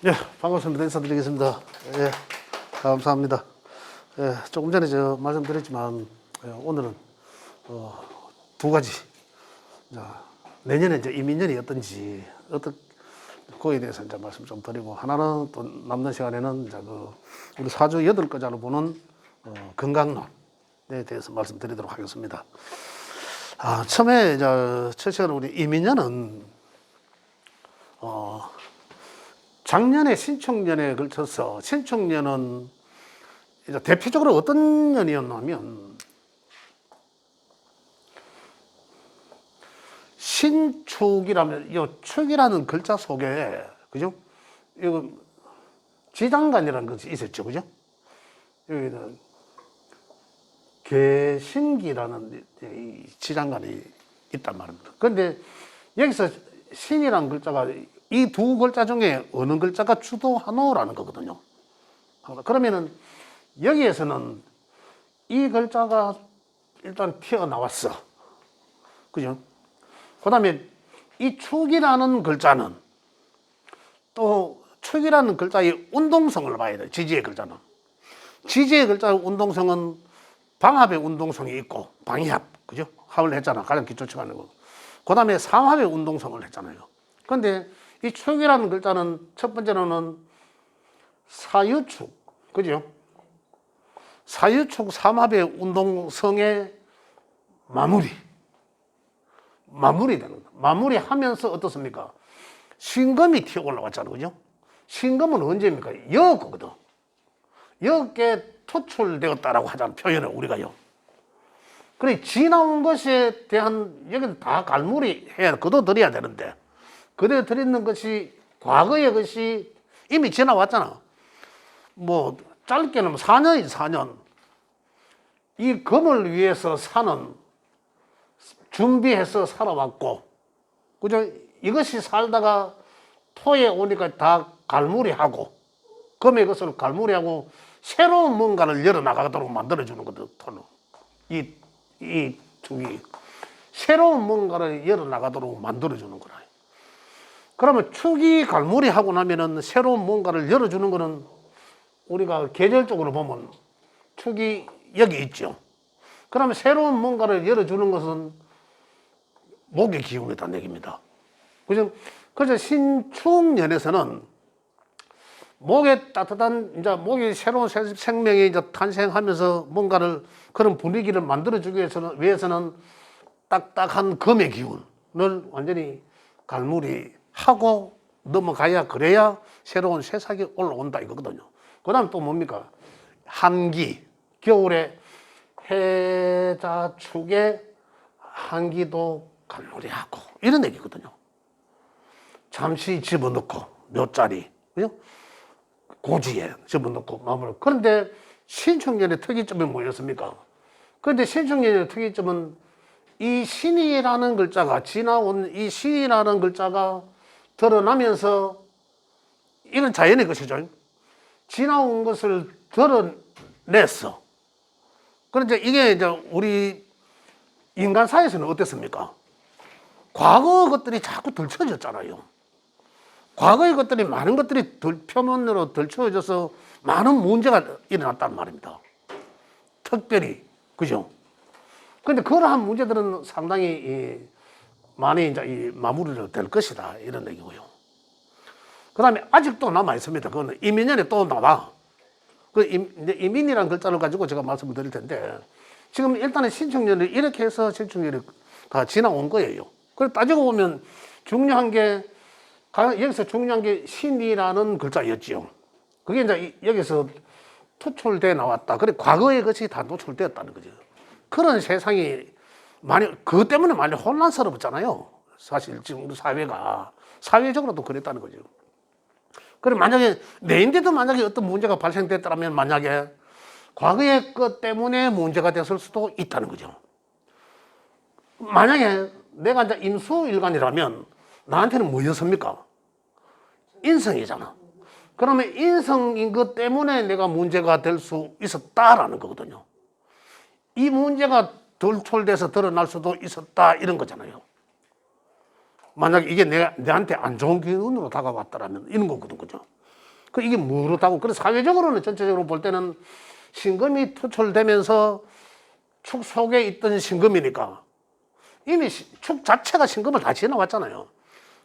예, 반갑습니다. 인사드리겠습니다. 예, 감사합니다. 예, 조금 전에 말씀드렸지만, 오늘은, 두 가지. 자, 내년에 이민년이 어떤지, 그거에 대해서 이제 말씀 좀 드리고, 하나는 또 남는 시간에는 우리 사주 8가지로 보는, 건강론에 대해서 말씀드리도록 하겠습니다. 처음에, 첫 시간에 우리 이민년은, 작년에 신축년에 걸쳐서 신축년은 이제 대표적으로 어떤 년이었냐면 신축이라면 이 축이라는 글자 속에 그죠? 이거 지장간이라는 것이 있었죠, 그죠? 여기는 개신기라는 이 지장간이 있단 말입니다. 그런데 여기서 신이라는 글자가 이 두 글자 중에 어느 글자가 주도하노라는 거거든요. 그러면은 여기에서는 이 글자가 일단 튀어나왔어. 그죠? 그 다음에 이 축이라는 글자는 또 축이라는 글자의 운동성을 봐야 돼. 지지의 글자는. 지지의 글자의 운동성은 방합의 운동성이 있고, 방위합. 그죠? 합을 했잖아. 가장 기초치가 하는 거. 그 다음에 삼합의 운동성을 했잖아요. 그런데 이 축이라는 글자는 첫 번째로는 사유축, 그죠? 사유축 삼합의 운동성의 마무리되는 거다. 마무리하면서 어떻습니까? 신금이 튀어 올라왔잖아요, 그죠? 신금은 언제입니까? 여거거든. 여게 투출되었다라고 하잖아요, 표현을 우리가요. 그래, 지나온 것에 대한 여기는 다 갈무리 해야 거둬들여야 되는데. 그려드리는 것이 과거의 것이 이미 지나왔잖아. 뭐 짧게는 4년이지 4년. 이 금을 위해서 사는 준비해서 살아왔고, 그죠? 이것이 살다가 토에 오니까 다 갈무리하고, 금의 것을 갈무리하고 새로운 뭔가를 열어나가도록 만들어주는 거거든. 토는 이 축이 새로운 뭔가를 열어나가도록 만들어주는 거라. 그러면 축이 갈무리하고 나면은 새로운 뭔가를 열어주는 거는 우리가 계절적으로 보면 축이 여기 있죠. 그러면 새로운 뭔가를 열어주는 것은 목의 기운이라는 얘기입니다. 그죠? 그래서 신축년에서는 목에 따뜻한, 이제 목이 새로운 생명이 이제 탄생하면서 뭔가를 그런 분위기를 만들어주기 위해서는 딱딱한 금의 기운을 완전히 갈무리 하고 넘어가야 그래야 새로운 새싹이 올라온다 이거거든요. 그 다음 또 뭡니까? 한기, 겨울에 해자축에 한기도 갈무리하고 이런 얘기거든요. 잠시 집어넣고 묘자리, 그죠? 고지에 집어넣고 마무리. 그런데 신축년의 특이점이 뭐였습니까? 그런데 신축년의 특이점은 이 신이라는 글자가 지나온 이 신이라는 글자가 드러나면서 이건 자연의 것이죠. 지나온 것을 드러냈어. 그런데 이게 이제 우리 인간 사회에서는 어땠습니까? 과거 것들이 자꾸 들춰졌잖아요. 과거의 것들이 많은 것들이 표면으로 들춰져서 많은 문제가 일어났단 말입니다. 특별히 그죠? 그런데 그러한 문제들은 상당히 많이 이제 이 마무리를 될 것이다 이런 얘기고요. 그 다음에 아직도 남아 있습니다. 그거는 이민년에 또 남아. 이민이라는 글자를 가지고 제가 말씀을 드릴 텐데 지금 일단은 신축년을 이렇게 해서 신축년이 다 지나온 거예요. 그래 따지고 보면 중요한 게 여기서 중요한 게 신이라는 글자였지요. 그게 이제 여기서 투출돼 나왔다. 그래 과거의 것이 다 노출되었다는 거죠. 그런 세상이 그것 때문에 많이 혼란스러웠잖아요. 사실 지금 우리 사회가 사회적으로도 그랬다는 거죠. 그럼 만약에 내인데도 만약에 어떤 문제가 발생됐다면 만약에 과거의 것 때문에 문제가 됐을 수도 있다는 거죠. 만약에 내가 이제 임수일간이라면 나한테는 뭐였습니까? 인성이잖아. 그러면 인성인 것 때문에 내가 문제가 될 수 있었다라는 거거든요. 이 문제가 돌출돼서 드러날 수도 있었다 이런 거잖아요. 만약 이게 내한테 안 좋은 기운으로 다가왔다라면 이런 거거든, 그죠? 이게 무릇하고, 그래서 사회적으로는 전체적으로 볼 때는 신금이 투철되면서 축 속에 있던 신금이니까 이미 축 자체가 신금을 다 지나왔잖아요.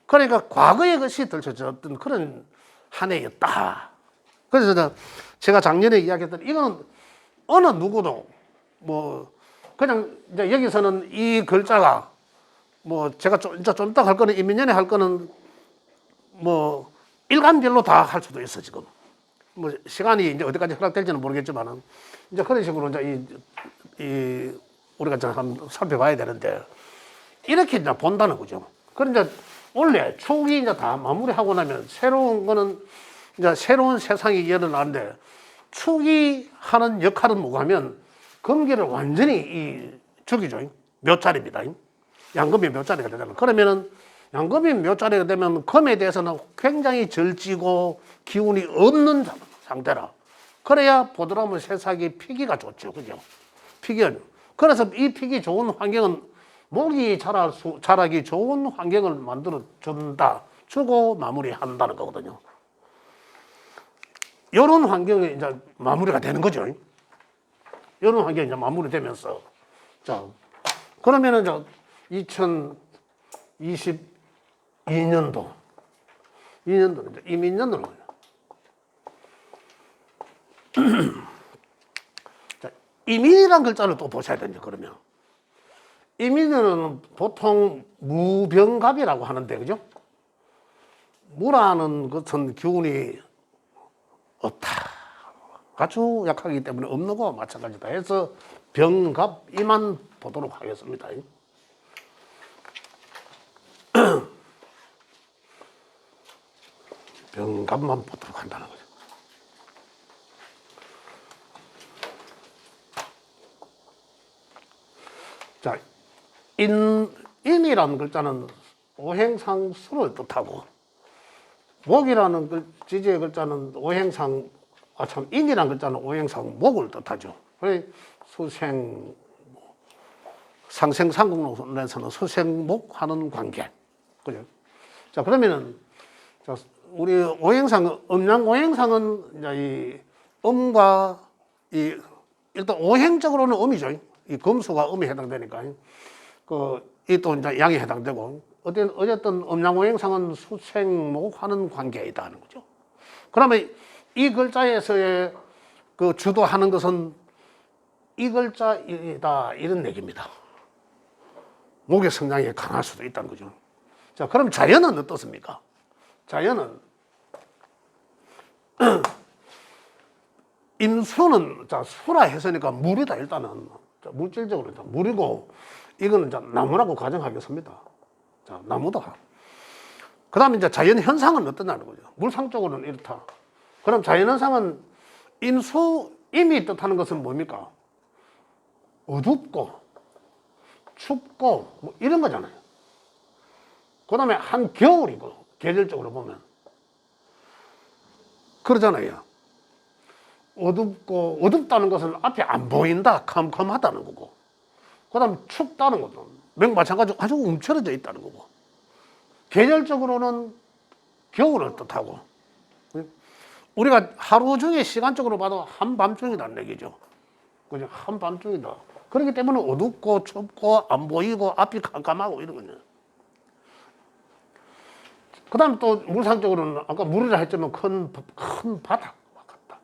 그러니까 과거의 것이 들춰졌던 그런 한 해였다. 그래서 제가 작년에 이야기했던 이거는 어느 누구도 뭐 그냥 이제 여기서는 이 글자가 뭐 제가 좀 이따 할 거는 이민년에 할 거는 뭐 일간별로 다 할 수도 있어 지금. 뭐 시간이 이제 어디까지 허락될지는 모르겠지만은 이제 그런 식으로 이제 이 우리가 좀 한번 살펴봐야 되는데 이렇게 이제 본다는 거죠. 그런 이제 원래 축이 이제 다 마무리하고 나면 새로운 거는 이제 새로운 세상이 일어나는데 축이 하는 역할은 뭐가 하면 금기를 완전히 이 죽이죠. 묘자리입니다. 양금이 묘자리가 되잖아요. 그러면은 양금이 묘자리가 되면 금에 대해서는 굉장히 절지고 기운이 없는 상태라. 그래야 보드라무 새싹이 피기가 좋죠. 그죠? 피기는. 그래서 이 피기 좋은 환경은 목이 자라기 좋은 환경을 만들어 준다. 주고 마무리한다는 거거든요. 이런 환경이 이제 마무리가 되는 거죠. 이런 환경이 이제 마무리되면서. 자, 그러면은 저 2022년도, 2년도는 이제 이민년으로. 자, 이민이라는 글자를 또 보셔야 되죠, 그러면. 이민은 보통 무병갑이라고 하는데, 그죠? 무라는 것은 기운이 없다. 아주 약하기 때문에 없는 거와 마찬가지다 해서 병갑이만 보도록 하겠습니다. 병갑만 보도록 한다는 거죠. 자, 인이라는 글자는 오행상수를 뜻하고, 목이라는 지지의 글자는 인이라는 글자는 오행상 목을 뜻하죠. 그래 수생, 상생상국론에서는 수생목 하는 관계. 그죠? 자, 그러면은, 자, 우리 오행상, 음양 오행상은 이제 이 음과 일단 오행적으로는 음이죠. 이 금수가 음에 해당되니까. 이 또 이제 양에 해당되고. 어쨌든 음양 오행상은 수생목 하는 관계이다 하는 거죠. 그러면 이 글자에서의 그 주도하는 것은 이 글자이다, 이런 얘기입니다. 목의 성향이 강할 수도 있다는 거죠. 자, 그럼 자연은 어떻습니까? 자연은 임수는 자 수라 했으니까 물이다. 일단은 자, 물질적으로 일단 물이고 이거는 자 나무라고 가정하겠습니다. 자, 나무다. 그다음에 이제 자연 현상은 어떠냐는 거죠. 물상적으로는 이렇다. 그럼 자연 현상은 임이 뜻하는 것은 뭡니까? 어둡고 춥고 뭐 이런 거잖아요. 그다음에 한겨울이고 계절적으로 보면 그러잖아요. 어둡다는 것은 앞이 안 보인다, 컴컴하다는 거고, 그다음에 춥다는 것도 마찬가지로 아주 움츠러져 있다는 거고, 계절적으로는 겨울을 뜻하고, 우리가 하루 중에 시간적으로 봐도 한밤중이라는 얘기죠. 그죠? 한밤중이다. 그렇기 때문에 어둡고 춥고 안 보이고 앞이 깜깜하고 이런 거죠. 그 다음에 또 물상적으로는 아까 물이라 했지만 큰 바다 같다.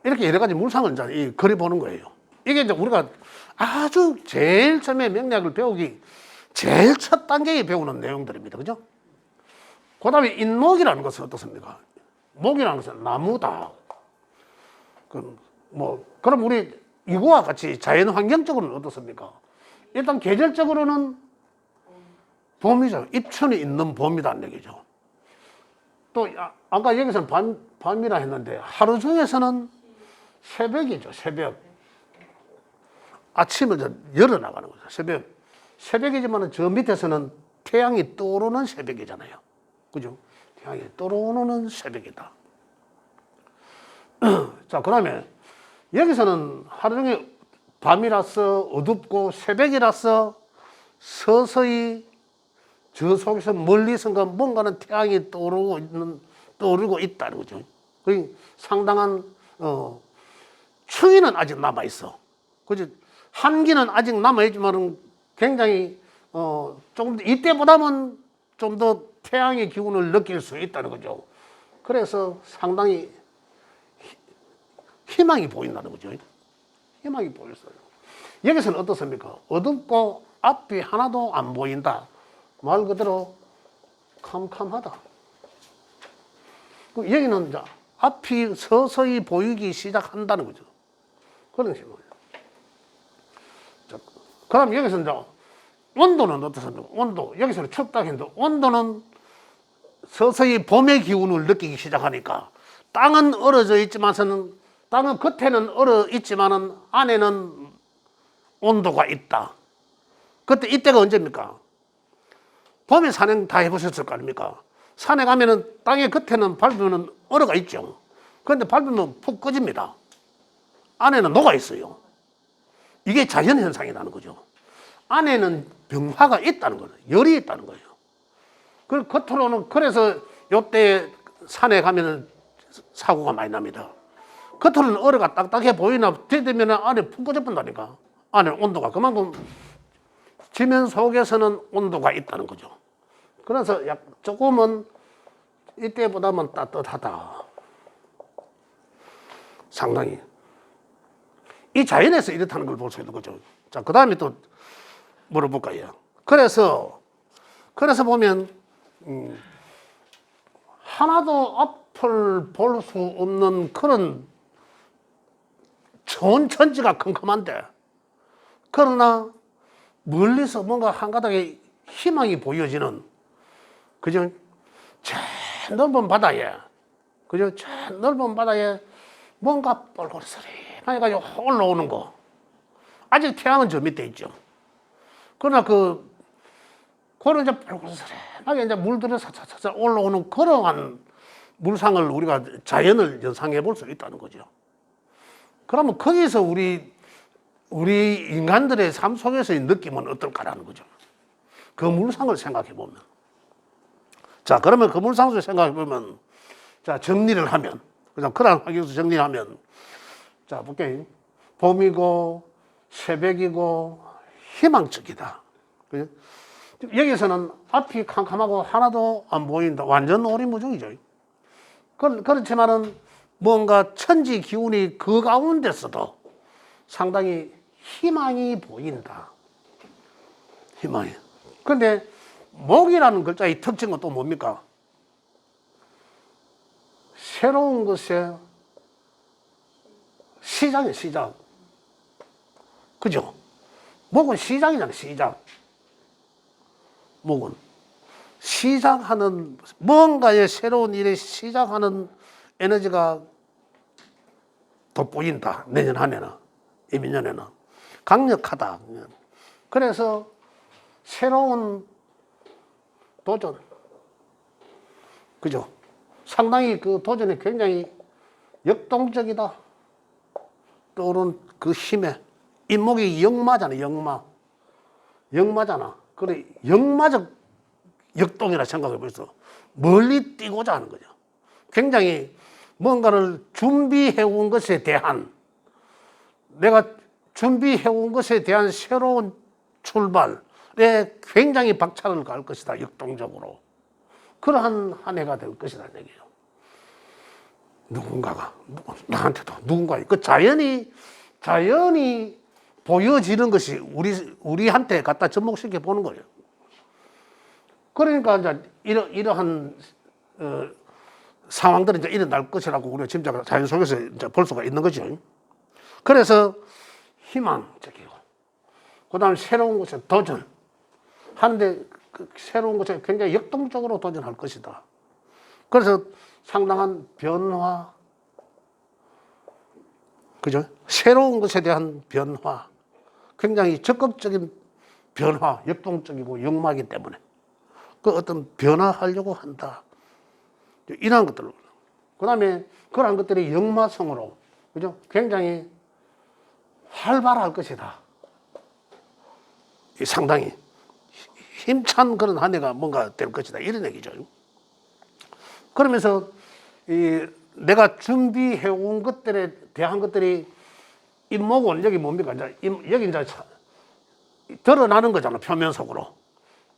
이렇게 여러 가지 물상을 이제 그려보는 거예요. 이게 이제 우리가 아주 제일 처음에 명리학을 배우기 제일 첫 단계에 배우는 내용들입니다. 그죠? 그 다음에 인목이라는 것은 어떻습니까? 목이라는 것은 나무다. 그럼 우리 이거와 같이 자연 환경적으로는 어떻습니까? 일단 계절적으로는 봄이죠. 입춘이 있는 봄이라는 얘기죠. 또 아까 여기서는 밤이라 했는데 하루 중에서는 새벽이죠. 새벽. 아침을 열어나가는 거죠. 새벽이지만 저 밑에서는 태양이 떠오르는 새벽이잖아요. 그죠? 태양이 떠오르는 새벽이다. 자, 그 다음에 여기서는 하루 종일 밤이라서 어둡고 새벽이라서 서서히 저 속에서 멀리선가 뭔가는 태양이 떠오르고 있는 떠오르고 있다는 거죠. 그 상당한 추위는 아직 남아 있어. 그지? 한기는 아직 남아 있지만은 굉장히 조금 더 이때보다는 좀 더 태양의 기운을 느낄 수 있다는 거죠. 그래서 상당히 희망이 보인다는 거죠. 희망이 보였어요. 여기서는 어떻습니까? 어둡고 앞이 하나도 안 보인다. 말 그대로 캄캄하다. 여기는 이제 앞이 서서히 보이기 시작한다는 거죠. 그런 식으로. 그럼 여기서 이제 온도는 어떻습니까? 온도. 여기서는 춥다 했는데 온도는 서서히 봄의 기운을 느끼기 시작하니까 땅은 얼어져 있지만서는 땅은 겉에는 얼어 있지만은 안에는 온도가 있다. 그때 이때가 언제입니까? 봄에 산행 다 해보셨을 거 아닙니까? 산에 가면은 땅의 겉에는 밟으면 얼어가 있죠. 그런데 밟으면 푹 꺼집니다. 안에는 녹아 있어요. 이게 자연현상이라는 거죠. 안에는 병화가 있다는 거예요. 열이 있다는 거예요. 그 겉으로는 그래서 요때 산에 가면은 사고가 많이 납니다. 겉으로는 얼어가 딱딱해 보이나 뒤되면 안에 푹 꺼져본다니까. 안에 온도가 그만큼 지면 속에서는 온도가 있다는 거죠. 그래서 조금은 이때보다는 따뜻하다. 상당히. 이 자연에서 이렇다는 걸 볼 수 있는 거죠. 자, 그 다음에 또 물어볼까요? 그래서 보면, 하나도 앞을 볼 수 없는 그런 좋은 천지가 컴컴한데, 그러나 멀리서 뭔가 한 가닥의 희망이 보여지는, 그죠? 저 넓은 바다에, 그죠? 저 넓은 바다에 뭔가 뻘골소리 해가지고 올라오는 거. 아직 태양은 저 밑에 있죠. 그러나 그런 이제 뻘골소리하게 이제 물들어 사차차차 올라오는 그러한 물상을 우리가 자연을 연상해 볼 수 있다는 거죠. 그러면 거기서 우리 인간들의 삶 속에서의 느낌은 어떨까라는 거죠. 그 물상을 생각해 보면. 자, 그러면 그 물상을 생각해 보면, 자, 정리를 하면, 그냥 그런 환경에서 정리를 하면, 자, 볼게요. 봄이고, 새벽이고, 희망적이다. 그죠? 여기서는 앞이 캄캄하고 하나도 안 보인다. 완전 오리무중이죠. 그렇지만은 뭔가 천지 기운이 그 가운데서도 상당히 희망이 보인다. 희망이. 그런데 목이라는 글자의 특징은 또 뭡니까? 새로운 것의 시작이에요, 시작. 그죠? 목은 시작이잖아요, 시작. 목은. 시작하는, 뭔가의 새로운 일에 시작하는 에너지가 돋보인다. 내년 한 해는. 이미 년에는. 강력하다. 그래서 새로운 도전. 그죠? 상당히 그 도전이 굉장히 역동적이다. 떠오른 그 힘에. 잇목이 역마잖아, 역마. 역마잖아. 그래, 역마적 역동이라 생각해 보세요. 멀리 뛰고자 하는 거죠. 굉장히 뭔가를 준비해 온 것에 대한, 내가 준비해 온 것에 대한 새로운 출발에 굉장히 박차를 가할 것이다, 역동적으로. 그러한 한 해가 될 것이라는 얘기예요. 누군가가, 나한테도 누군가, 그 자연이 보여지는 것이 우리한테 갖다 접목시켜 보는 거예요. 그러니까 이제 이러한 상황들이 이제 일어날 것이라고 우리가 짐작, 자연 속에서 이제 볼 수가 있는 거죠. 그래서 희망적이고, 그 다음에 새로운 것에 도전. 하는데 그 새로운 것에 굉장히 역동적으로 도전할 것이다. 그래서 상당한 변화, 그죠? 새로운 것에 대한 변화, 굉장히 적극적인 변화, 역동적이고 역마이기 때문에 그 어떤 변화하려고 한다. 이러한 것들. 그 다음에 그러한 것들이 역마성으로, 그죠? 굉장히 활발할 것이다. 상당히 힘찬 그런 한 해가 뭔가 될 것이다. 이런 얘기죠. 그러면서 내가 준비해 온 것들에 대한 것들이 인목은 여기 뭡니까? 이제 여기 이제 드러나는 거잖아, 표면적으로.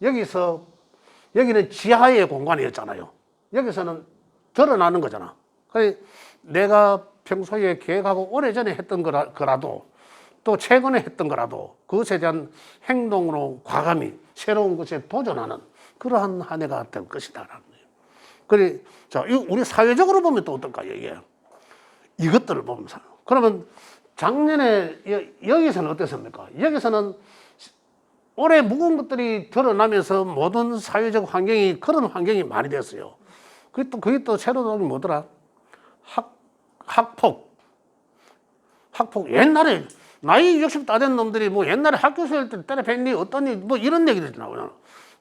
여기는 지하의 공간이었잖아요. 여기서는 드러나는 거잖아. 그래서 내가 평소에 계획하고 오래전에 했던 거라도 또 최근에 했던 거라도 그것에 대한 행동으로 과감히 새로운 것에 도전하는 그러한 한 해가 될 것이다라는 거예요. 그래, 자, 우리 사회적으로 보면 또 어떨까요, 이게? 이것들을 보면서. 그러면 작년에 여기서는 어땠습니까? 여기서는 올해 묵은 것들이 드러나면서 모든 사회적 환경이 그런 환경이 많이 됐어요. 그게 또 새로 나온 게 뭐더라? 학폭. 옛날에 나이 60 다 된 놈들이 뭐 옛날에 학교 다닐 때 때려 뱉니 어떠니 뭐 이런 얘기들이 나오잖아.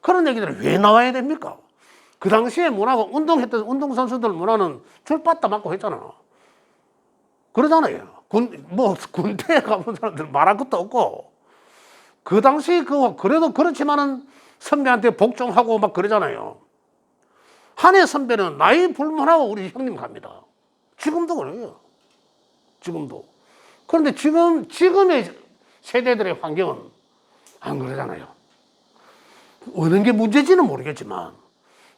그런 얘기들이 왜 나와야 됩니까? 그 당시에 문화가 운동했던 운동선수들 문화는 줄빠따 맞고 했잖아. 그러잖아요. 군대에 가본 사람들 말할 것도 없고 그 당시 그래도 그렇지만은 선배한테 복종하고 막 그러잖아요. 한해 선배는 나이 불문하고 우리 형님 갑니다. 지금도 그래요. 지금도. 그런데 지금의 세대들의 환경은 안 그러잖아요. 어느 게 문제지는 모르겠지만.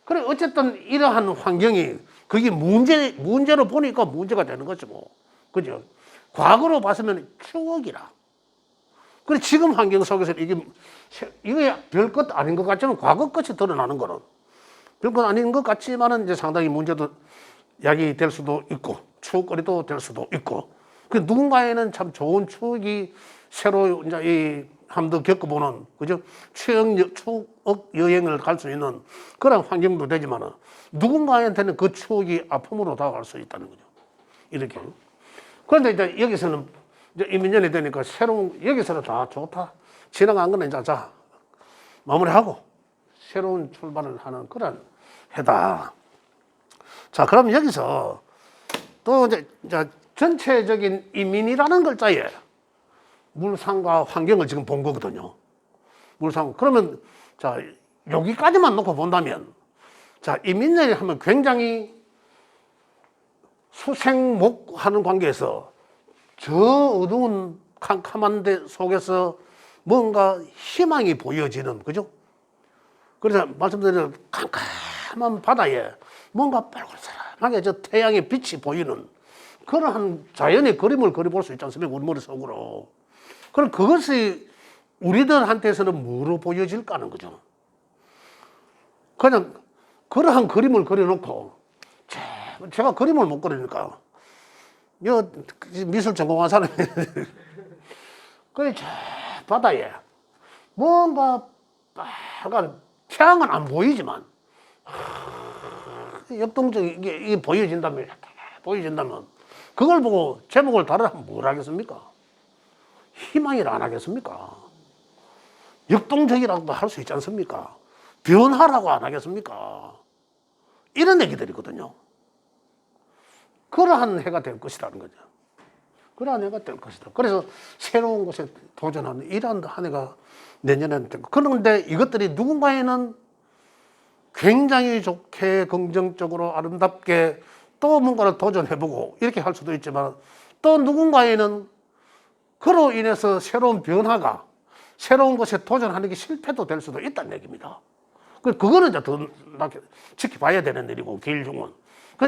그래, 어쨌든 이러한 환경이 그게 문제로 보니까 문제가 되는 거죠, 뭐. 그죠? 과거로 봤으면 추억이라. 그래, 지금 환경 속에서 이게 별것 아닌 것 같지만 과거 것이 드러나는 거는 별것 아닌 것 같지만은 이제 상당히 문제도 약이 될 수도 있고 추억거리도 될 수도 있고 그 누군가에는 참 좋은 추억이 새로 이제 한번 더 겪어보는 그죠? 추억 여행을 갈 수 있는 그런 환경도 되지만은 누군가한테는 그 추억이 아픔으로 다가갈 수 있다는 거죠. 이렇게. 그런데 이제 여기서는 이제 이민년이 되니까 여기서는 다 좋다. 지나간 거는 이제 자, 마무리하고 새로운 출발을 하는 그런 해다. 자, 그럼 여기서 또 이제 전체적인 이민이라는 글자에 물상과 환경을 지금 본 거거든요. 물상. 그러면 자, 여기까지만 놓고 본다면 자, 이민년이 하면 굉장히 수생목하는 관계에서 저 어두운 캄캄한 데 속에서 뭔가 희망이 보여지는, 그죠? 그래서 말씀드린 캄캄한 바다에 뭔가 빨간사람하게 저 태양의 빛이 보이는 그러한 자연의 그림을 그려볼 수 있지 않습니까? 우리 머릿속으로. 그럼 그것이 우리들한테서는 뭐로 보여질까 하는 거죠. 그냥 그러한 그림을 그려놓고 제가 그림을 못 그리니까 미술 전공한 사람이 그래 저 바다에 뭔가 빨간 태양은 안 보이지만 역동적인 이게 보여진다면 그걸 보고 제목을 다르면 뭘 하겠습니까? 희망이라 안 하겠습니까? 역동적이라고도 할 수 있지 않습니까? 변화라고 안 하겠습니까? 이런 얘기들이거든요. 그러한 해가 될 것이라는 거죠. 그러한 해가 될 것이다. 그래서 새로운 것에 도전하는 이러한 한 해가 내년에는 될 것. 그런데 이것들이 누군가에는 굉장히 좋게 긍정적으로 아름답게 또 뭔가를 도전해보고 이렇게 할 수도 있지만 또 누군가에는 그로 인해서 새로운 변화가 새로운 것에 도전하는 게 실패도 될 수도 있다는 얘기입니다. 그거는 이제 더 지켜봐야 되는 일이고 길 중은.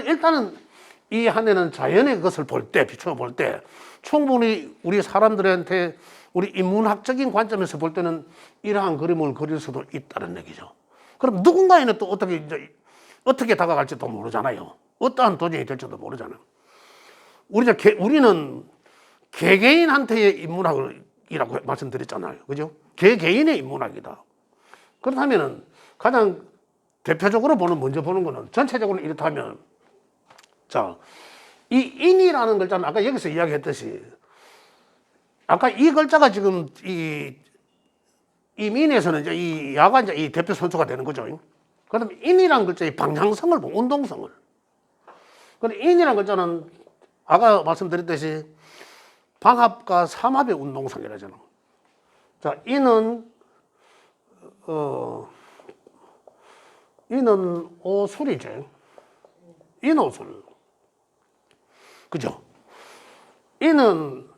일단은 이 한 해는 자연의 것을 볼 때, 비추어 볼 때 충분히 우리 사람들한테 우리 인문학적인 관점에서 볼 때는 이러한 그림을 그릴 수도 있다는 얘기죠. 그럼 누군가에는 또 어떻게 다가갈지도 모르잖아요. 어떠한 도전이 될지도 모르잖아요. 우리는 개개인한테의 인문학이라고 말씀드렸잖아요. 그죠? 개개인의 인문학이다. 그렇다면은 가장 대표적으로 먼저 보는 거는 전체적으로 이렇다면 자, 이 인이라는 글자는 아까 여기서 이야기했듯이 아까 이 글자가 지금 이 민에서는 이제 이 야가 이제 이 대표 선수가 되는 거죠. 그다음 인이라는 글자의 방향성을 보고 운동성을. 근데 인이라는 글자는 아까 말씀드렸듯이 방합과 삼합의 운동성이라잖아. 자, 인은 오술이죠. 인오술. 그죠? 이는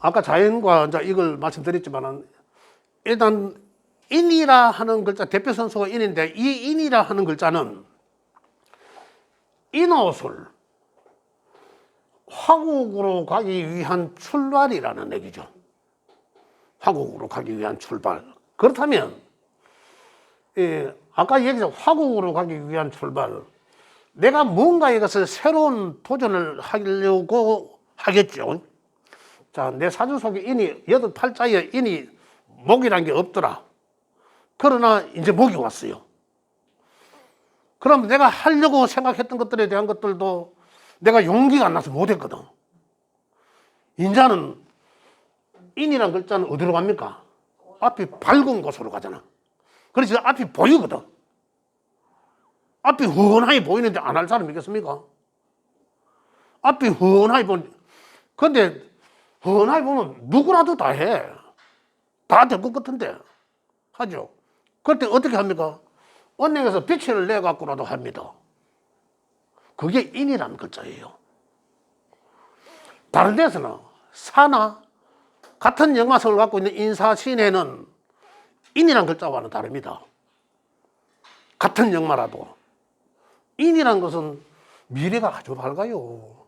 아까 자연과 이제 이걸 말씀드렸지만은 일단 인이라 하는 글자 대표 선수가 인인데 이 인이라 하는 글자는 인옷을 화국으로 가기 위한 출발이라는 얘기죠. 화국으로 가기 위한 출발. 그렇다면 아까 얘기했죠. 화국으로 가기 위한 출발. 내가 뭔가 이것을 새로운 도전을 하려고 하겠죠. 자, 내 사주 속에 인이 여덟 팔자에 인이 목이란 게 없더라. 그러나 이제 목이 왔어요. 그럼 내가 하려고 생각했던 것들에 대한 것들도 내가 용기가 안 나서 못했거든. 인자는 인이란 글자는 어디로 갑니까? 앞이 밝은 곳으로 가잖아. 그래서 앞이 보이거든. 앞이 훤하게 보이는데 안 할 사람 있겠습니까? 앞이 훤하게 보는, 근데 훤하게 보면 누구라도 다 해. 다 될 것 같은데. 하죠. 그때 어떻게 합니까? 언행에서 빛을 내갖고라도 합니다. 그게 인이라는 글자예요. 다른 데서는 사나 같은 역마성을 갖고 있는 인사신에는 인이라는 글자와는 다릅니다. 같은 역마라도. 인이라는 것은 미래가 아주 밝아요.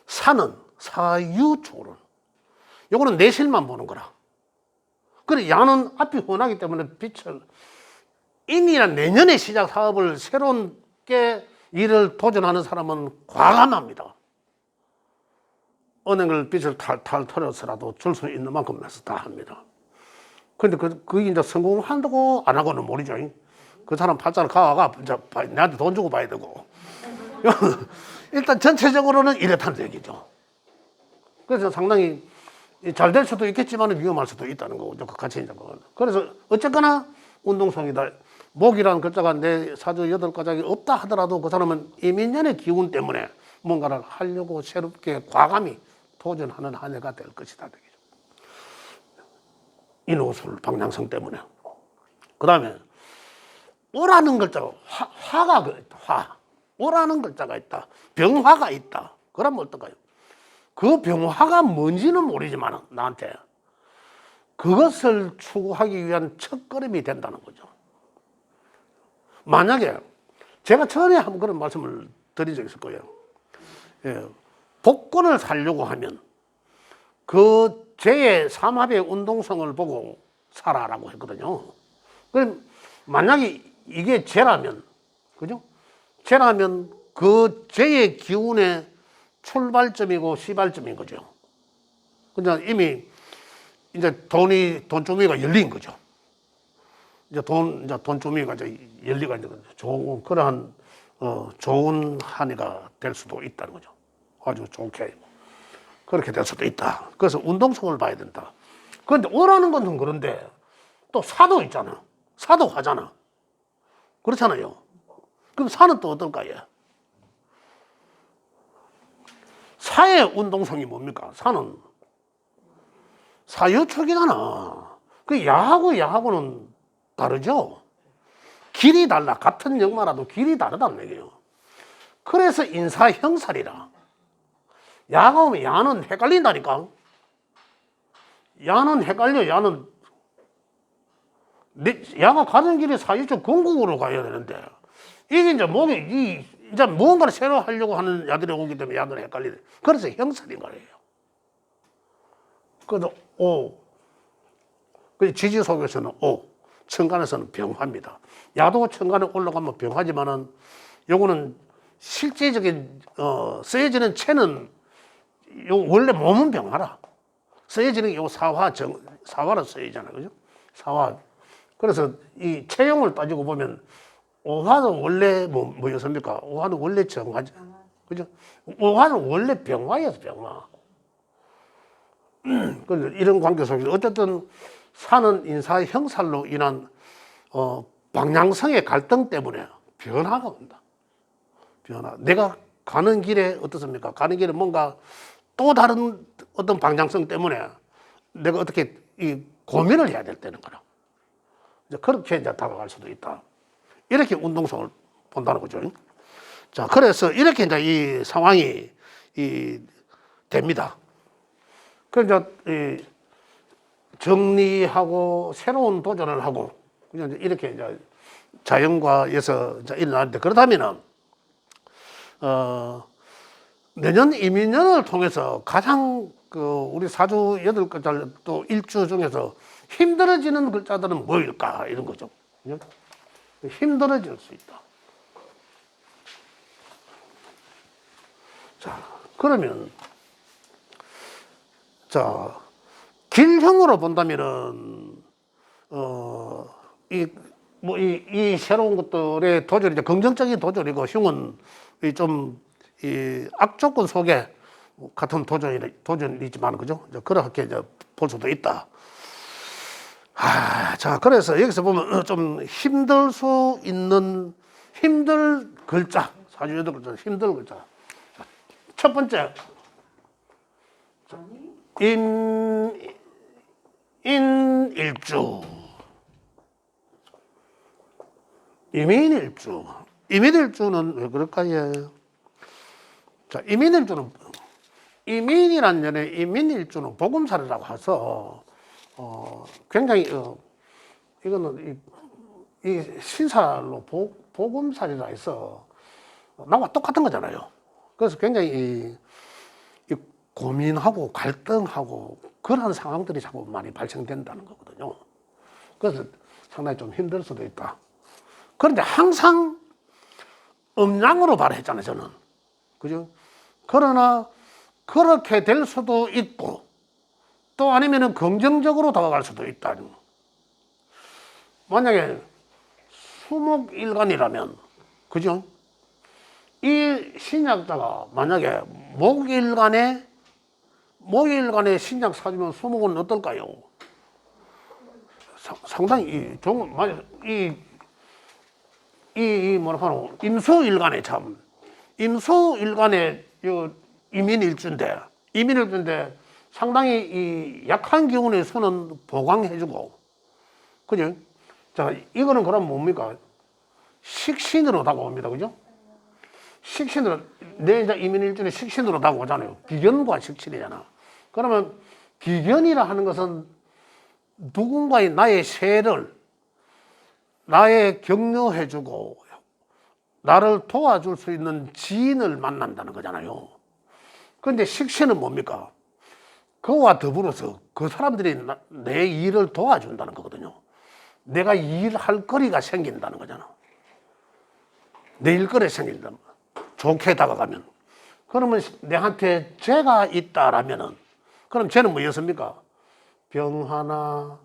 사는 사유초론. 요거는 내실만 보는 거라. 그래, 야는 앞이 훤하기 때문에 빛을, 인이란 내년에 시작 사업을 새롭게 일을 도전하는 사람은 과감합니다. 어느 걸 빛을 탈탈 털어서라도 줄 수 있는 만큼 해서 다 합니다. 근데 그게 이제 성공한다고 안 하고는 모르죠. 그 사람 팔자를 가가 이제 내한테 돈 주고 봐야 되고. 일단 전체적으로는 이렇다는 얘기죠. 그래서 상당히 잘 될 수도 있겠지만 위험할 수도 있다는 거죠. 같이 이제 그래서 어쨌거나 운동성이다. 목이라는 글자가 내 사주 여덟 가닥이 없다 하더라도 그 사람은 이민년의 기운 때문에 뭔가를 하려고 새롭게 과감히 도전하는 한 해가 될 것이다. 인호술 방향성 때문에. 그 다음에 오라는 글자가 화가 있다. 화. 오라는 글자가 있다. 병화가 있다. 그러면 어떨까요? 그 병화가 뭔지는 모르지만 나한테 그것을 추구하기 위한 첫걸음이 된다는 거죠. 만약에 제가 전에 한번 그런 말씀을 드린 적이 있을 거예요. 예, 복권을 사려고 하면 그 제의 삼합의 운동성을 보고 사라라고 했거든요. 그럼 만약에 이게 제라면, 그죠? 제라면 그 제의 기운의 출발점이고 시발점인 거죠. 그냥 이미 이제 돈주머니가 열린 거죠. 이제 돈주머니가 이제 열리가 이제 좋은 그러한 좋은 한 해가 될 수도 있다는 거죠. 아주 좋게 그렇게 될 수도 있다. 그래서 운동성을 봐야 된다. 그런데 오라는 것은 그런데 또 사도 있잖아. 사도 화잖아. 그렇잖아요. 그럼 사는 또 어떨까요? 사의 운동성이 뭡니까? 사는 사유축이잖아. 그 야하고는 다르죠. 길이 달라. 같은 역마라도 길이 다르다는 얘기예요. 그래서 인사형살이라. 야가 오면 야는 헷갈린다니까. 야는 헷갈려. 야가 가는 길에 사유축 건국으로 가야 되는데 이게 이제 몸이 이제 무언가를 새로 하려고 하는 야들이 오기 때문에 야들은 헷갈리네. 그래서 형살인 거예요. 그래서 그 지지 속에서는 천간에서는 병화입니다. 야도 천간에 올라가면 병화지만은 요거는 실제적인 쓰여지는 체는 요 원래 몸은 병화라. 쓰여지는 요 사화로 쓰여지잖아요. 그죠? 사화. 그래서 이 체형을 따지고 보면 오화는 원래 뭐였습니까? 오화는 원래 정화죠. 그죠? 오화는 원래 병화였어, 병화. 이런 관계 속에서 어쨌든 사는 인사의 형살로 인한 방향성의 갈등 때문에 변화가 온다. 변화. 내가 가는 길에 어떻습니까? 가는 길에 뭔가 또 다른 어떤 방향성 때문에 내가 어떻게 고민을 해야 될 때는 거라. 이제 그렇게 이제 다가갈 수도 있다. 이렇게 운동성을 본다는 거죠. 자, 그래서 이렇게 이제 이 상황이 됩니다. 그래서 이제 정리하고 새로운 도전을 하고 그냥 이렇게 이제 자연과에서 이제 일어나는데 그렇다면은 내년 이민년을 통해서 가장 우리 사주 8글자 또 일주 중에서 힘들어지는 글자들은 뭐일까 이런 거죠. 힘들어질 수 있다. 자, 그러면 자 길형으로 본다면은 이 새로운 것들의 도전이 이제 긍정적인 도전이고 흉은 이 악조건 속에 같은 도전이지만 그죠? 그렇게 이제 볼 수도 있다. 자, 그래서 여기서 보면 좀 힘들 수 있는 힘들 글자, 사주 8글자, 힘들 글자. 첫 번째, 인일주. 이민일주. 이민일주는 왜 그럴까요? 자, 이민이란 년에 이민일주는 복음살이라고 해서 굉장히 이거는 이 신살로 복음살이라 해서 나와 똑같은 거잖아요. 그래서 굉장히 이 고민하고 갈등하고 그런 상황들이 자꾸 많이 발생된다는 거거든요. 그래서 상당히 좀 힘들 수도 있다. 그런데 항상 음양으로 발했잖아요, 저는. 그죠? 그러나 그렇게 될 수도 있고 또 아니면은 긍정적으로 다가갈 수도 있다. 만약에 수목일간이라면, 그죠? 이 신약자가 만약에 목일간에 신약 사주면 수목은 어떨까요? 상당히 임수일간에 이민일주인데 상당히 이 약한 기운의 수는 보강해주고, 그죠? 자, 이거는 그럼 뭡니까? 식신으로 다가옵니다, 그죠? 식신으로, 이제 이민일주는 식신으로 다가오잖아요. 기견과 식신이잖아. 그러면 기견이라 하는 것은 누군가의 나의 세를, 나의 격려해주고, 나를 도와줄 수 있는 지인을 만난다는 거잖아요. 그런데 식신은 뭡니까? 그와 더불어서 그 사람들이 내 일을 도와준다는 거거든요. 내가 일할 거리가 생긴다는 거잖아. 내 일거리 생긴다. 좋게 다가가면. 그러면 내한테 죄가 있다라면은, 그럼 죄는 뭐였습니까? 병 하나,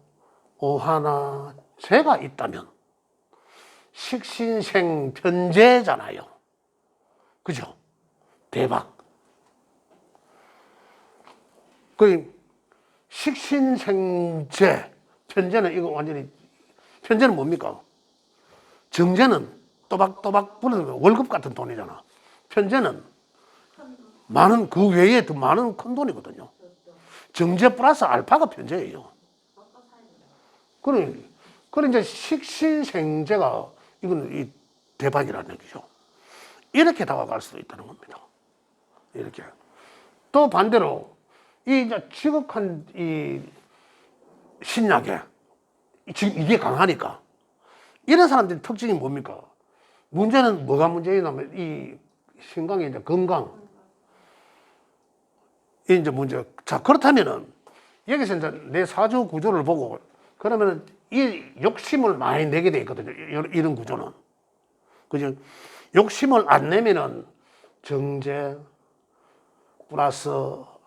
오 하나, 죄가 있다면 식신생 편재잖아요. 그죠? 대박. 그 식신생재, 편재는 이거 완전히, 편재는 뭡니까? 정재는 또박또박 부르는 월급 같은 돈이잖아. 편재는 많은, 그 외에 더 많은 큰 돈이거든요. 정재 플러스 알파가 편재예요. 그래 이제 식신생재가 이건 이 대박이라는 얘기죠. 이렇게 다가갈 수도 있다는 겁니다. 이렇게. 또 반대로 이 이제 지극한 이 신약에 지금 이게 강하니까 이런 사람들의 특징이 뭡니까? 문제는 뭐가 문제냐면 이 신강의 이제 건강. 이 이제 문제. 자, 그렇다면은 여기서 이제 내 사주 구조를 보고 그러면은 이 욕심을 많이 내게 돼 있거든요. 이런 구조는. 그죠? 욕심을 안 내면은 정제 플러스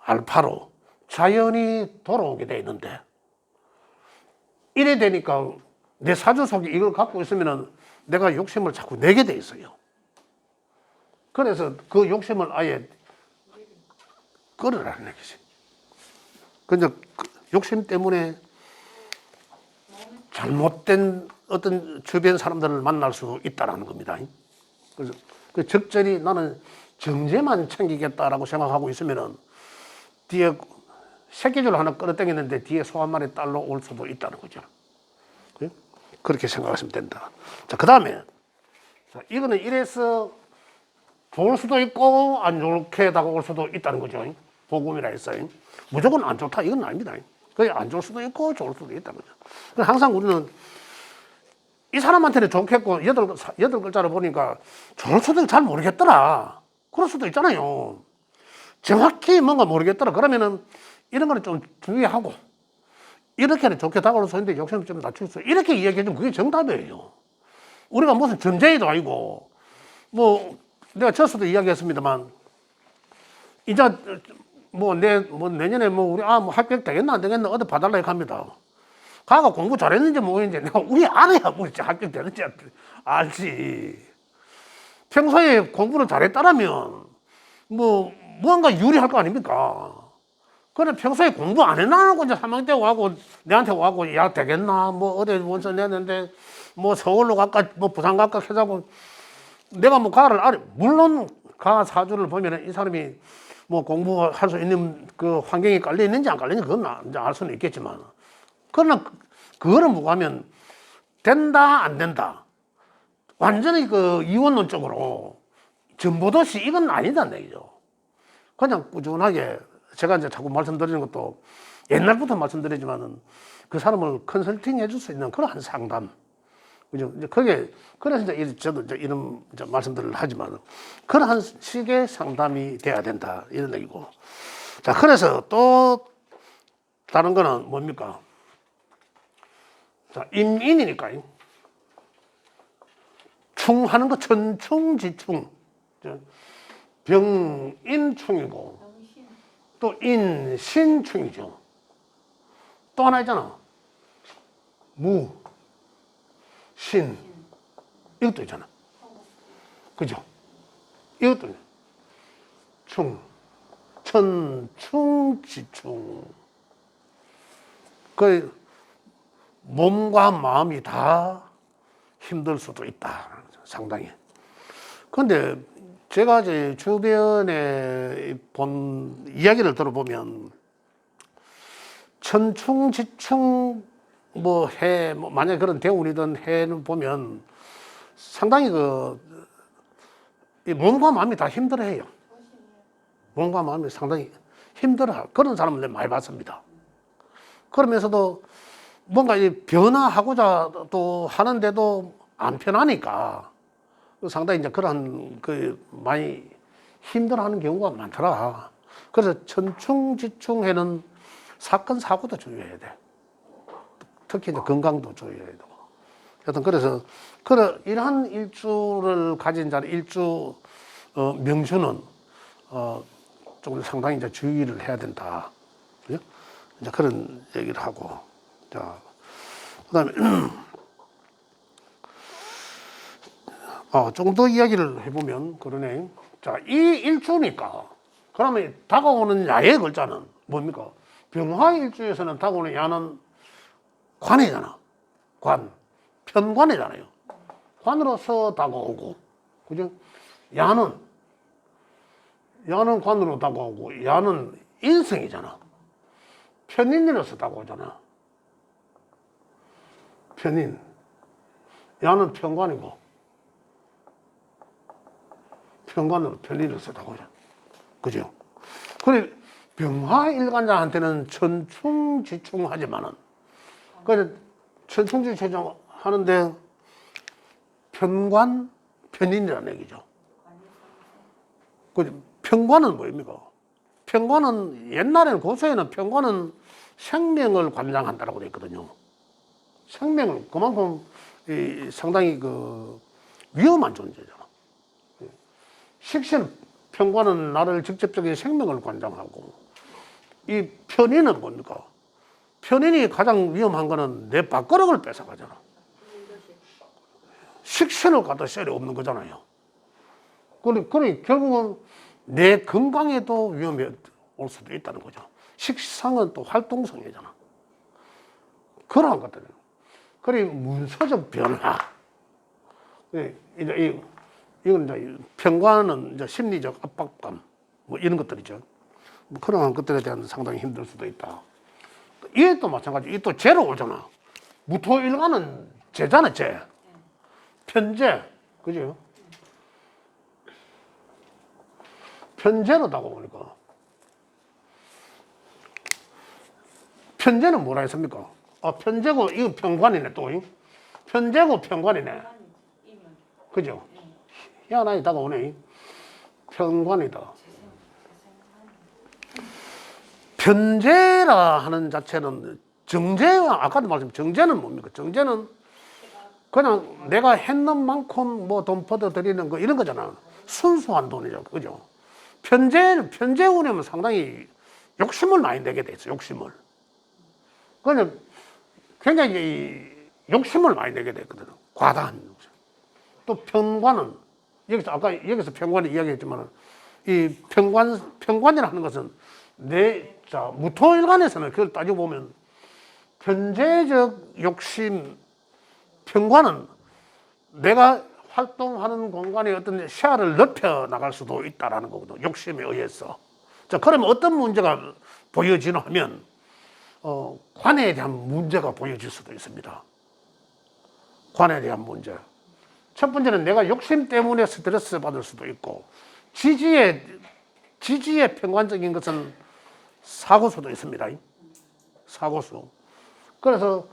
알파로 자연히 돌아오게 돼 있는데 이래 되니까 내 사주 속에 이걸 갖고 있으면은 내가 욕심을 자꾸 내게 돼 있어요. 그래서 그 욕심을 아예 끌으라는 얘기지. 근데 욕심 때문에 잘못된 어떤 주변 사람들을 만날 수 있다는 겁니다. 그래서 적절히 나는 정제만 챙기겠다라고 생각하고 있으면은 뒤에 새끼줄 하나 끌어당겼는데 뒤에 소 한 마리 딸로 올 수도 있다는 거죠. 그렇게 생각하시면 된다. 자, 그 다음에 이거는 이래서 좋을 수도 있고 안 좋게 다가올 수도 있다는 거죠. 복음이라 했어요. 무조건 안 좋다 이건 아닙니다. 그게 안 좋을 수도 있고 좋을 수도 있다는 거죠. 그래서 항상 우리는 이 사람한테는 좋겠고 여덟 글자를 보니까 좋을 수도 잘 모르겠더라. 그럴 수도 있잖아요. 정확히 뭔가 모르겠더라. 그러면은 이런 거는 좀 주의하고 이렇게는 좋게 다가올 수 있는데 욕심을 좀 낮출 수 이렇게 이야기해주면 그게 정답이에요. 우리가 무슨 전쟁이도 아니고 뭐 내가 저서도 이야기했습니다만 이제 뭐 내년에 뭐 우리 뭐 합격 되겠나 안 되겠나 어디 봐달라 이렇게 합니다. 가가 공부 잘했는지 뭐했는지 내가 우리 알아야 뭐 합격되는지 알지. 평소에 공부를 잘했다라면 뭐 무언가 유리할 거 아닙니까? 그래 평소에 공부 안 해놔놓고 이제 3학년 때 와고 내한테 와고 야 되겠나 뭐 어디 원서 내는데 뭐 서울로 갈까 뭐 부산 갈까 해자고 내가 뭐 가를 알아. 물론 가 사주를 보면은 이 사람이 뭐 공부할 수 있는 그 환경이 깔려 있는지 안 깔려 있는지 그건 이제 알 수는 있겠지만 그러나 그거를 보고 하면 된다 안 된다 완전히 그 이원론적으로 전보도시 이건 아니다는 얘기죠. 그냥 꾸준하게 제가 이제 자꾸 말씀드리는 것도 옛날부터 말씀드리지만은 그 사람을 컨설팅 해줄 수 있는 그런 상담. 그죠? 이제 그게, 그래서 이제 저도 이제 이런 이제 말씀들을 하지만 그러한 식의 상담이 돼야 된다. 이런 얘기고. 자, 그래서 또 다른 거는 뭡니까? 자, 임인이니까요. 충하는 거 천충지충. 병인충이고. 또 인신충이죠. 또 하나 있잖아. 무, 신. 이것도 있잖아. 그죠? 이것도 충, 천충, 지충. 그 몸과 마음이 다 힘들 수도 있다. 상당히. 그런데 제가 이제 주변에 본 이야기를 들어보면 천충지충 뭐 해, 뭐 만약에 그런 대운이든 해는 보면 상당히 이 몸과 마음이 다 힘들어해요. 몸과 마음이 상당히 힘들어. 그런 사람을 내가 많이 봤습니다. 그러면서도 뭔가 이 변화하고자 또 하는데도 안 편하니까 상당히 이제 그런 많이 힘들어하는 경우가 많더라. 그래서 천충지충해는 사건 사고도 주의해야 돼. 특히 이제 건강도 주의해야 되고. 하여튼 그래서 이러한 일주를 가진 자는 일주 명주는 조금 상당히 이제 주의를 해야 된다. 그죠? 이제 그런 얘기를 하고. 자, 그다음에 조금 더 이야기를 해보면 그러네. 자, 이 일주니까 그러면 다가오는 야의 글자는 뭡니까? 병화 일주에서는 다가오는 야는 관이잖아. 관. 편관이잖아요. 관으로서 다가오고. 그죠? 야는 관으로 다가오고, 야는 인성이잖아. 편인으로서 다가오잖아. 편인. 야는 편관이고, 편관으로 편인으로서 다가오잖아. 그죠? 그래, 병화일간자한테는 천충지충하지만은, 그래, 천충지충 하는데, 편관, 편인이라는 얘기죠. 그 편관은 뭐입니까? 편관은 옛날에는 고서에는 편관은 생명을 관장한다라고 되어 있거든요. 생명을 그만큼 상당히 위험한 존재잖아. 식신 편관은 나를 직접적인 생명을 관장하고 이 편인은 뭡니까? 편인이 가장 위험한 거는 내 밥그릇을 뺏어가잖아. 식신을 갖다 셀이 없는 거잖아요. 그러니 결국은 내 건강에도 위험이 올 수도 있다는 거죠. 식상은 또 활동성이잖아. 그러한 것들. 그래, 문서적 변화. 이건 이제 편관은 이제 심리적 압박감, 뭐 이런 것들이죠. 뭐 그러한 것들에 대한 상당히 힘들 수도 있다. 이게 또 마찬가지. 이게 또 재로 오잖아. 무토일간은 재잖아, 재. 편재. 그죠? 편제로다고 보니까. 편제는 뭐라 했습니까? 편제고, 이거 평관이네, 또. 편제고 평관이네. 그죠? 희한하게 다가오네. 평관이다. 편제라 하는 자체는 정제와, 아까도 말씀, 정제는 뭡니까? 정제는 그냥 내가 했는 만큼 뭐 돈 퍼드리는 거 이런 거잖아. 순수한 돈이죠. 그죠? 편제 운이면 상당히 욕심을 많이 내게 돼 있어, 욕심을. 그냥 굉장히 욕심을 많이 내게 됐거든. 과다한 욕심. 또 평관은, 여기서, 아까 여기서 평관을 이야기했지만, 이 평관이라는 것은 무토일간에서는 그걸 따지고 보면 편제적 욕심, 평관은 내가 활동하는 공간에 어떤 시야를 넓혀 나갈 수도 있다라는 거거든. 욕심에 의해서. 자, 그러면 어떤 문제가 보여지나 하면, 관에 대한 문제가 보여질 수도 있습니다. 관에 대한 문제. 첫 번째는 내가 욕심 때문에 스트레스 받을 수도 있고, 지지의 평관적인 것은 사고수도 있습니다. 사고수. 그래서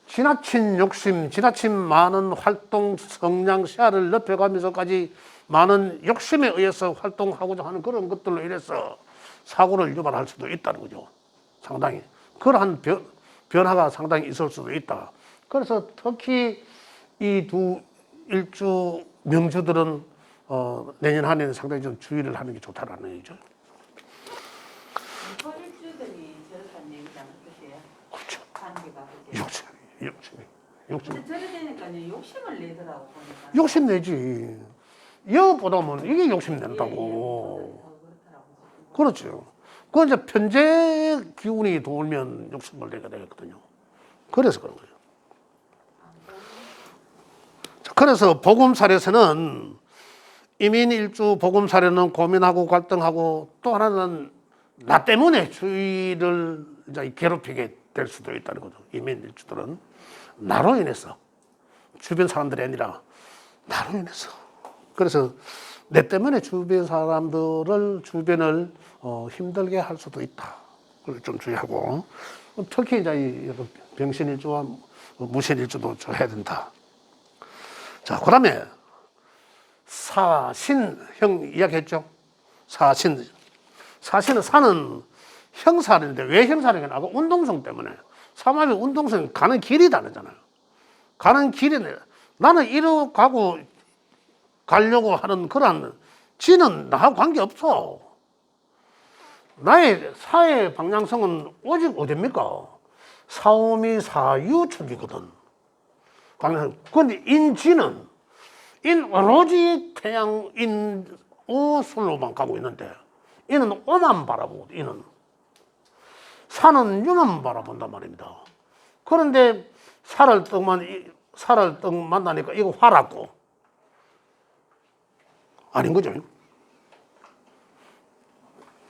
지나친 욕심, 지나친 많은 활동, 성장 시야를 넓혀가면서까지 많은 욕심에 의해서 활동하고자 하는 그런 것들로 인해서 사고를 유발할 수도 있다는 거죠. 상당히. 그러한 변화가 상당히 있을 수도 있다. 그래서 특히 이 두 일주 명주들은 내년 한 해는 상당히 좀 주의를 하는 게 좋다라는 얘기죠. 일주들이 저렇다는 얘기잖아, 그치? 그렇죠. 관계가 욕심. 근데 저래 되니까 욕심을 내더라고 보니까. 욕심 내지. 여보다는 이게 욕심 낸다고. 그렇죠. 그건 이제 편제 기운이 돌면 욕심을 내게 되거든요. 그래서 그런 거예요. 그래서 복음살에서는 이민일주 복음살에는 고민하고 갈등하고 또 하나는 나 때문에 주위를 이제 괴롭히게 될 수도 있다는 거죠. 이민일주들은 나로 인해서 주변 사람들이 아니라 나로 인해서. 그래서 내 때문에 주변 주변을 힘들게 할 수도 있다. 그걸 좀 주의하고 특히 이제 병신일주와 무신일주도 해야 된다. 자, 그다음에 사신형 이야기했죠. 사신은 사는 형사인데 왜 형사냐면 아까 운동성 때문에 사람이 운동성 가는 길이 다르잖아요. 가는 길이 나는 이러 가려고 하는 그런 지는 나하고 관계없어. 나의 사회 방향성은 오직 어딥니까? 사오미 사유축이거든. 그런데 인지는 오로지 태양 오술로만 가고 있는데 이는 오만 바라보고 이는 산은 유만 바라본단 말입니다. 그런데 살을 떡 만나니까 이거 화라고 아닌 거죠.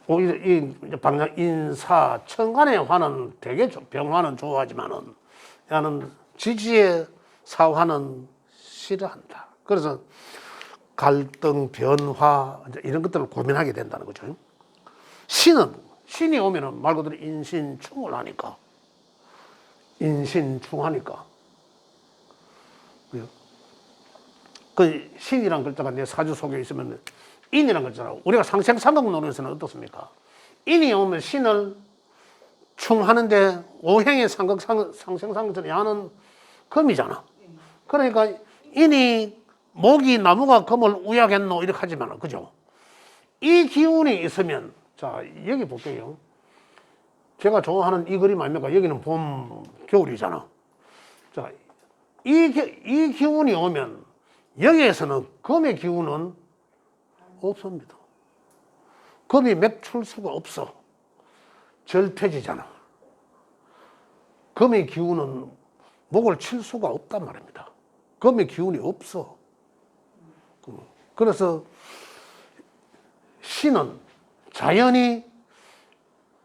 오히려 이 방향 인사 천간의 화는 되게 병화는 좋아하지만은 야는 지지의 사화는 싫어한다. 그래서 갈등, 변화 이런 것들을 고민하게 된다는 거죠. 신이 오면은 말 그대로 인신충을 하니까 인신충하니까 그 신이란 글자가 내 사주 속에 있으면 인이란 글자라 우리가 상생삼각론에서는 어떻습니까? 인이 오면 신을 충하는데 오행의 상생상승 야는 금이잖아. 그러니까 인이 목이 나무가 금을 우약했노 이렇게 하지만 그죠? 이 기운이 있으면 자 여기 볼게요. 제가 좋아하는 이 그림 아닙니까? 여기는 봄, 겨울이잖아. 자, 이 기운이 오면 여기에서는 금의 기운은 없습니다. 금이 맺출 수가 없어. 절퇴지잖아. 금의 기운은 목을 칠 수가 없단 말입니다. 금의 기운이 없어. 그래서 신은 자연히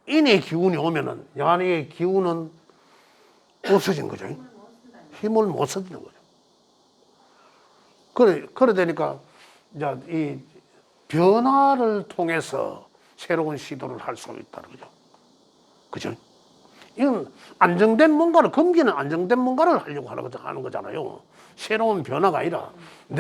인의 기운이 오면은 양의 기운은 없어진 거죠. 힘을 못 쓰는 거죠. 그래 되니까 이제 이 변화를 통해서 새로운 시도를 할 수 있다는 거죠. 그죠? 이건 안정된 뭔가를, 금기는 안정된 뭔가를 하려고 하는 거잖아요. 새로운 변화가 아니라